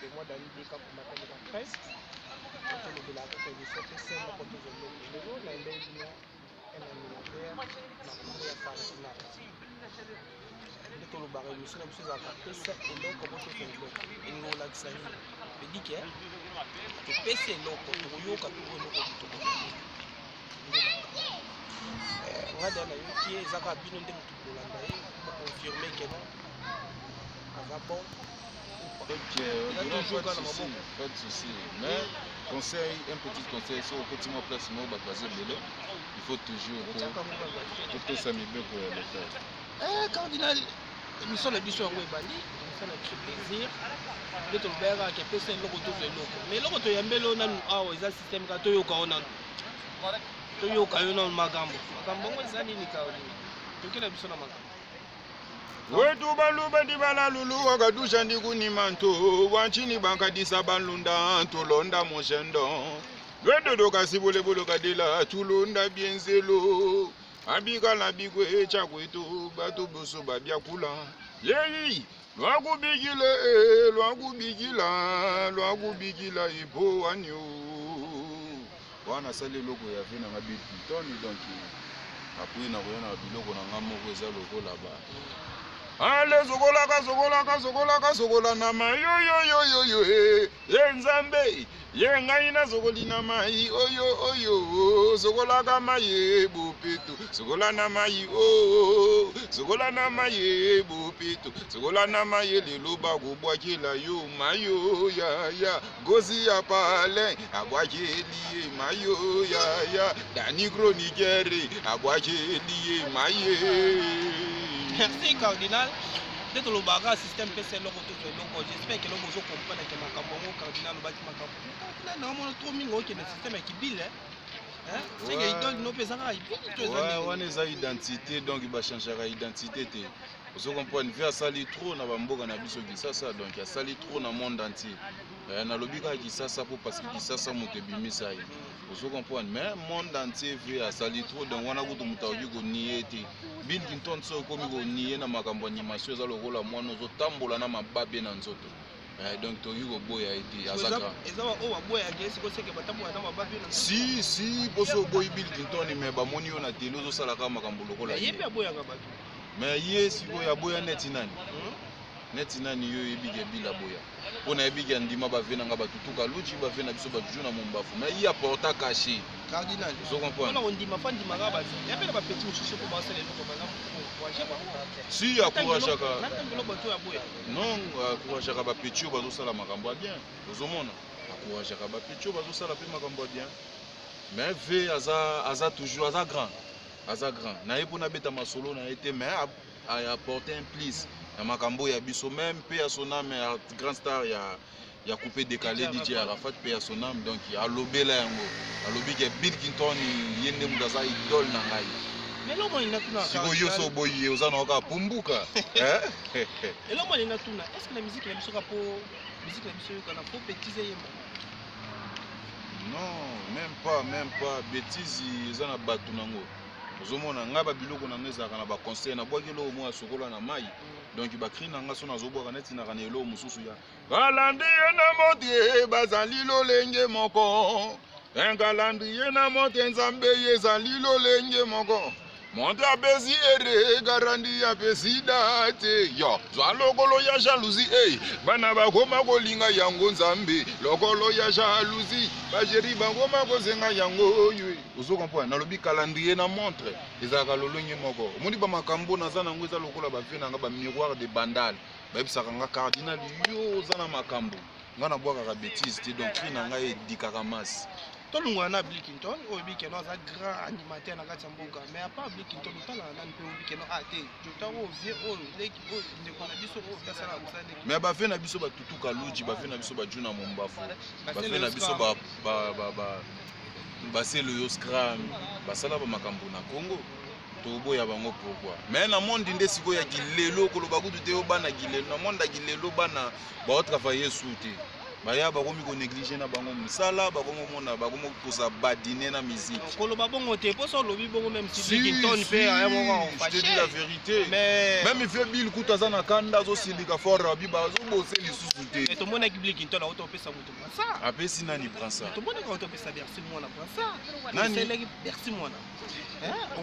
c'est moi d'aller dire pour m'appelle la presse. Quand on est de la tête, je sais que c'est un peu de l'eau. Le jour, on a un animateur, on a un dès que le barré, nous sommes à capter ça et donc comment tu fais l'eau. Et nous l'avons dit que tu pèses l'eau pour que tu aies on a des amis qui sont à bien pour confirmer que non. Bon. Ok, pas de souci. Mais conseil, un petit conseil, c'est au petit mot place, il faut toujours tout ça me bien pour le faire. Cardinal, nous sommes les bichons en Bali, nous sommes les plaisir. De ton père qui peut faire le retour de l'eau. Mais le retour de l'eau, il y a un système qui est wetu baluba di balalulu wakadusha ndi kunimanto wanchini bankadisa balunda tulonda moshendo lwedo dokasibulebulu kadila tulonda bienzelo abikala bigwe chakwetu batu busu babyakula yeyi lwakubikila ipo wanyo wana sali loko ya vina ngabi toni donc apui na koyana biloko na ngamo ko eza loko là-bas. Ale zogola na mai yo ye nzambe ye ngai na zogoli na mai oyo zogola ka mai bopeto zogola na mai zogola na mai bopeto zogola na mai lelo ba go bwakela yo mayo ya gozi ya pale abwakeli mayo ya dani chroniqueur abwakeli maye. Merci Cardinal. Dès que le bagage système PC j'espère que l'homme vous comprend que ma campagne Cardinal le bâtiment Cardinal normalement trop mingo qui le système qui bille c'est que donne nos pesants on a identité donc il va changer la identité vous comprenez faire sali trop na bamboka na biso kisasa donc ya sali trop na monde entier na lobika kisasa pour parce que kisasa moto bimisa yi vous comprenez mais monde entier fait à sali trop donc wana kutu mutaoji ko niete Bill Clinton so komi ko nié na makambo animation za lokola mwana zo tambola na mababe na nzoto donc to yugo boya été azaka ezaba o boya ngesi ko seke batambola na mababe na si boso boy Bill Clinton mais ba moni ona telo zo sala ka makambo lokola yepe boya ka bato mais yes boya boya neti nani yo ebige bila boya pona ebige ndima bavena nga batutuka luchi bavena biso batuju na mombafu mais il apporta caché Cardinal vous comprenez on ndima fandi magaba ya pele ba petit mususu ko basale loko bana si akouragaka non akouragaka ba petit bazo sala makambo bien ozomona akouragaka ba petit bazo sala pe makambo bien mais ve aza toujours aza grand na epona beta masolo na été mais a apporté un plus na makambo ya biso même pe à son âme grand star ya coupé décalé DJ Arafat pe à son âme donc a lobela yango a lobi ke Bill Clinton yende mudaza idole na ngai mais lo mo inatuna siko yo so boye ozana ka pumbuka et lo mo inatuna est-ce que la musique la biso ka po musique la biso kana po bêtise yemba non même pas bêtise ezana batu nango ozomona nga ba biloko na ngezaka na ba conseil na bwaki lo mo asokola na mai donc ba cri na nga so na zobwaka neti na kana elo mususu ya calendrier na motie bazali lolenge moko un calendrier na motie nzambe yezali lolenge moko monte apesi ere garandi apesi date yo zwa lokolo ya jalousie bana bakoma kolinga yango nzambe lokolo ya jalousie bajeri bakoma kozenga yango yo ozo comprendre na lobi calendrier na montre ezaka lolonge moko omoni ba makambo naza nango eza lokola ba vena nga ba miroir de bandal bayebisaka nga cardinal yo za na makambo nga na bwaka bêtise te donc cri na nga edikaka masi tolungwa na Bill Clinton oyebi keno aza grand animateur na kati ya mboka mais à part Bill Clinton otala nani mpe oyebi keno te jotango vie oyo leki oyo ndeko na biso oyo basala mosala ndeki mais bafe na biso batutuka luji bafe na biso baju na mombafu bafe na biso baselo yo scram basala ba makambo na Congo toboya bango pourquoi mais na monde nde siko ya kilelo koloba kutu te obana kilelo na monde ya kilelo bana ba travailler sous te baya bakomi ko négliger na bango musala bakomo mona bakomo posa badiner na musique koloba bongo te po so lobi bongo même si Clinton pe ya moko je te dis la vérité mais même fait Bill Kuta na kanda zo silika fort rabi bazo bosser lisusu te mais to mona ki Clinton auto pesa mutu ça apesi nani Prince to mona ko auto pesa Bercy mona Prince nani c'est leki Bercy mona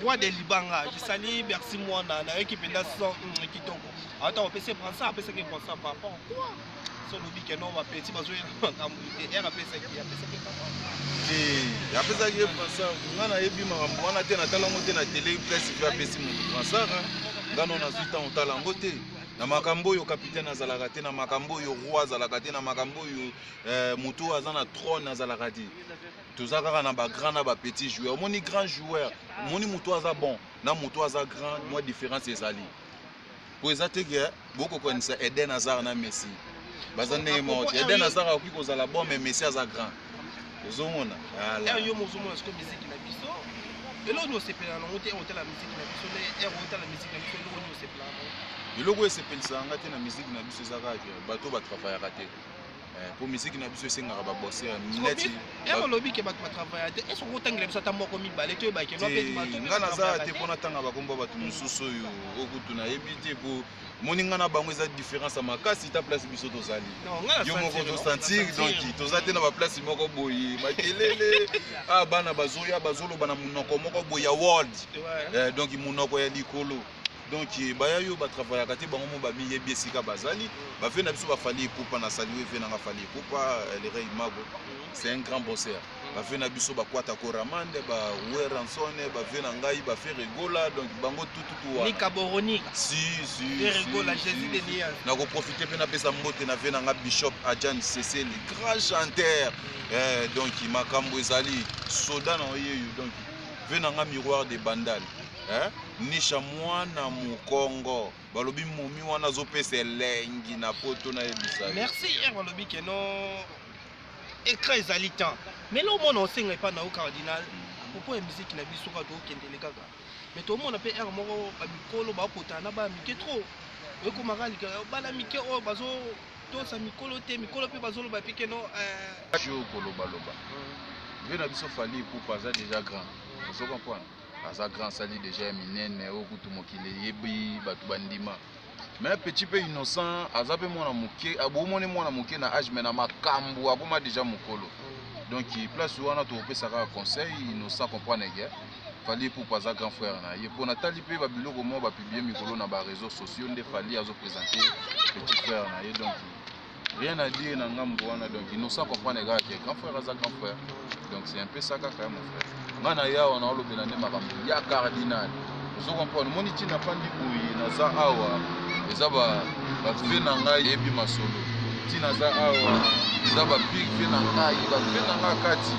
roi de Libanga je sali Bercy mona na équipe na son kitoko auto pesa Prince apesa ke Prince par rapport quoi so lobi ke no ba petit bazo ya mbuite era pesa ki apesa ki Prince ngana yebi makambo wana te na talango te na télé presse fa pesi mu Prince ngano na suite en talango te na makambo yo capitaine azalaka te na makambo yo roi azalaka te na makambo yo mutu aza na trône azalaka te toza kaka na ba grand na ba petit joueur moni grand joueur moni mutu aza bon na mutu aza grand moi différence ezali po ezate ke boko konisa Eden Hazard na Messi baza ndenge moko Eden Hazard akoki kozala bon mais Messi aza grand ozomona voilà yo mozomona ce que musique na biso elo no sepela na ngote otela musique na biso le otela musique na biso elo no sepela eloko esepelisanga te na musique na biso eza kaka bato batravaillaka te po musique na biso esengaka babosser neti olobi ke bato batravailla te est-ce que otangela biso ata moko mibale to ebaki no pe bato nga naza te mpona ntanga bakomba bato mosusu oyo okutu nayebi te po moni nga na bango eza différence ya makasi ta place biso tozali yo moko tosentir donc toza te na baplace moko boye makelele bana bazoya bazoloba na monoko moko boye ya world donc monoko ya likolo donc baya yo batravaillaka te bango mo babiyebi esika bazali bafe na biso bafali epupa na sali efe nanga fali epupa lere imago c'est un grand bosseur bafe na biso bakwata koramande bawe ransone bafe na ngai bafe regola donc bango tututu wana nikaboronika regola Jésus de Nia nakoprofite mpe napesa mbote na ve nanga bishop Adjan Cc le grand chanteur donc makambo ezali soda na oyeyo donc ve nanga miroir de bandal nisha mwana mukongo balobi momi wana zopesa elengi na poto na yebisa merci balobi keno écran ezali temps mais là omona osenga epa na o cardinal popo ya musique na biso ka tokendele kaka mais tomona mpe ere moko bamikolo bakotana bamike trop oyekomaka lika bana mike oyo bazo tosa mikolo te mikolo mpe bazoloba mpe keno jo kolobaloba ve na biso fali epupa aza déjà grand ozo comprendre aza grand sali déjà minene okutu mokili yebi bato bandima mais petit peu innocent aza pe mwana moke abomoni mwana moke na âge mais na makambo akoma déjà mokolo donc place wana topesaka conseil innocent comprendre que fali pour pas grand frère na ye pona tali pe ba biloko mo ba publier mikolo na ba réseaux sociaux nde fali azo présenter petit frère na ye donc rien à dire na ngambo wana donc innocent comprendre que grand frère aza grand frère donc c'est un peu ça kaka mon frère ngana ya wana olobela nde makambo ya cardinal ozo comprendre moni tina pandi boyi naza awa eza bafe na ngai yebi masolo tina za awa eza bapik fe na ngai bafe na ngai kati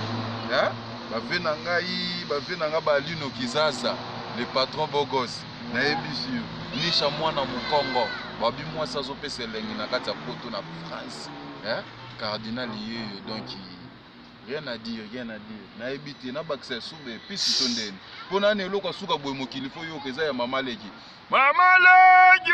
bafe na ngai balino kizaza le patron bogos nayebisi yo nisha mwana mokongo babi mwasi azopesa elengi na kati ya poto na France cardinal yeyo donc rien à dire nayebi te na bakisa sube pisi to ndeni mpo nani eloko asuka boye mokili fo yoka eza ya mamaleki mamaleki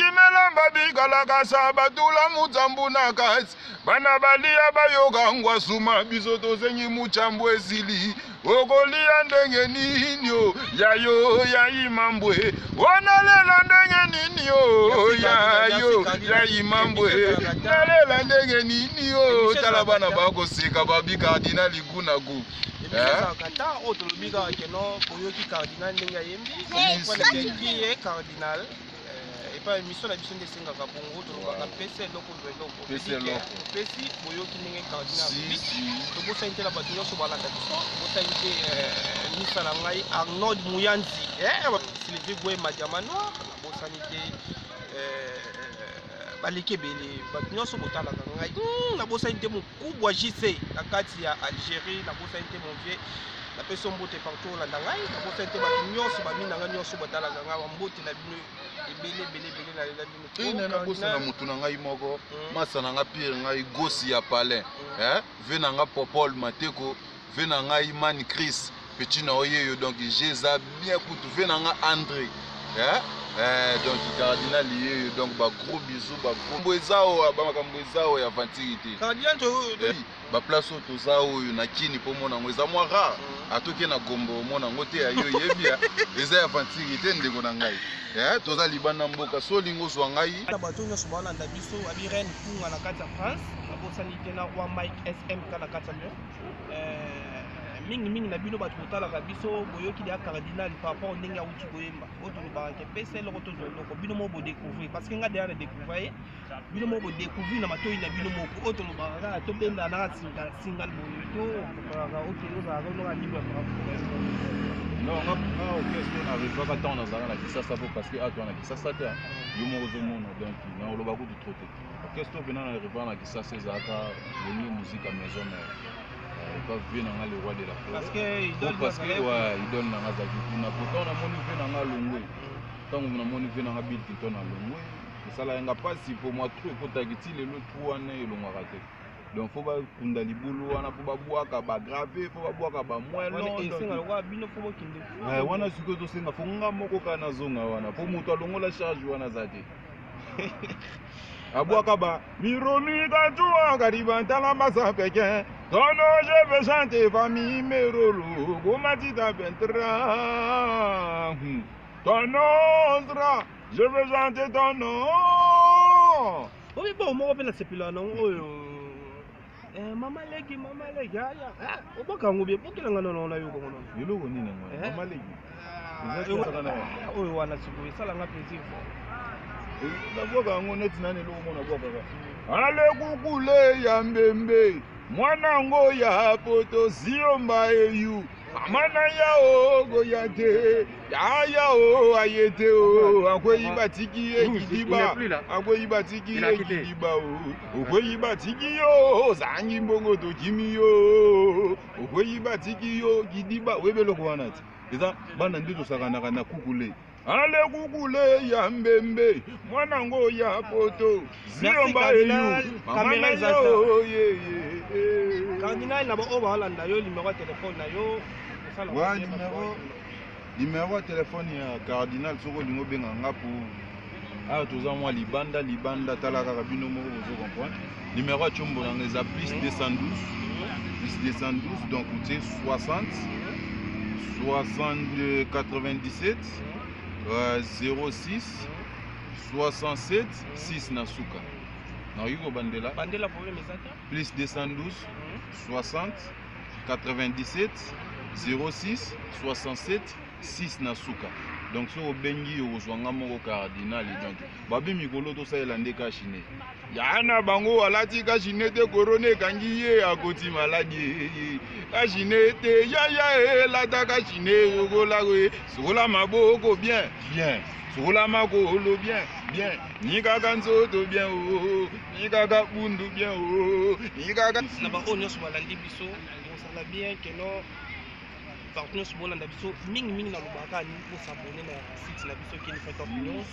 melamba bikalakasa batula mutambu na kasi bana balia bayoka ngwasuma biso tozengi muchambu esili okolia ndenge nini o yayo yayimambwe onalela ndenge nini o yayo yayimambwe nalela ndenge nini o tala bana bakoseka babi cardinal igunagu kata otolobika keno koyoki cardinal ndenge ayembi ye cardinal epa émission na biso nde esengaka bongo tolobaka pesa eloko opesi boyoki ndenge cardinal tobosani te na bato nyonso balanda biso bosani te misa na ngai Arnold Muyanzi Sylvie Boué Madiama Noir bosani te baleki ebele bato nyonso botalaka ngai nabosani te mokubwa JC na kati ya Algérie nabosani te mon vieux napesi mbote partout olanda ngai nabosani te bato nyonso bamina ngai nyonso botalaka ngai bambote na bino ebele nalela bino nabosana motu na ngai moko masa na ngai pire ngai gosi ya palin ve na ngai Popol Mateko ve na ngai Mani Chris petit na oyeyo donc jeza bien kutu ve na ngai André Donc Cardinal lié donc ba gros bisous ba gros mbwezao ba makambo ezao ya ventilité Cardinal to ba place to zao na kini po mona ngweza mwa rare atoke na gombo mona ngote ya yo yebia eza ya ventilité ndeko na ngai toza libanda mboka so lingo zwa ngai na bato nyonso balanda biso abi Reine Kunga na kati ya France abosani te na roi Mike SMK na kati ya Lyon mingi na bino bato kotalaka biso boyoki ya Cardinal par rapport ndenge ya uti koyemba oyo tolobaka ke pesa eloko tozwa eloko bino mo bodécouvrir parce que nga deya na découvrir bino mo bodécouvrir na matoi na bino moko oyo tolobaka kaka tobenda na single boye to okolaka oke ozalaka onoka libre non nga orchestre n'arrivaka ntango nazalaka na Kisasa po parce que atwa na Kisasa te yo moko ozomona donc na oloba kutu trop te orchestre mpena n'arrivaka na Kisasa ezalaka wenye musique à maison mère pas vu dans le roi de la forêt parce que ouais idole na ngazaki kuna pourtant na moni ve na nga longwe tango na moni ve na nga Bill Clinton na longwe sala yanga pasi pour moi trop kotakiti lelo trop wana elongwa raté donc faut ba kunda libulu wana faut ba bwaka ba graver faut ba bwaka ba moelle donc wa bino faut bokinde wana siko to senga faut nga moko kana zonga wana faut muto alongola charge wana zate abwaka ba mironi kajua karibantala masapeke tono je vais chanter famille merolo gomatita bentra tonosra je vais chanter tono obi bo moko pe na sepila na oyo mama legi ya oboka ngobie bokela ngana na yo kono yelo nini ngwana mama legi oyo wana sibo esala nga plaisir naboka ngo neti nani lo mona boka ale kukule ya mbembe mwana ngo ya poto ziomba eyu amana yao go yate yao ayete o akweyi batiki ekidiba akweyi batiki ekidiba o akweyi batiki yo zangi mbongo to kimi yo akweyi batiki yo kidiba webelo ko wanati eza bana ndito sakana na kukule ale kukule ya mbembe mwana ngo ya poto ziomba eyu amana yo Cardinal na bo obalanda yo numéro ya téléphone na yo wa numéro ya téléphone ya Cardinal soko lingo benga ngapu ayo toza mwa libanda tala kaka bino moko bozo comprendre numéro ya chombo nanga eza plus 212 donc c'est 60 97 06 67 6 na suka na yuko bandela problème ezaka plus 212 60 97 06 67 6 na suka donc so obengi ozwanga moko Cardinal donc babi mikolo to saela ndeka chine yana bango alati ka chine te corona kangi ye akoti maladi ka chine te ya lata ka chine ogola we sola maboko bien sola makolo bien ni kaka nzoto bien ni kaka bundu bien ni kaka na ba onyo so balandi biso osala bien que no partenaires so bolanda biso mingi na lobaka ni ko s'abonner na site na biso qui fait opinion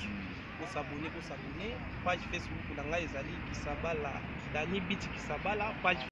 ko s'abonner page Facebook na ngai ezali Kisabala Dani Biti Kisabala page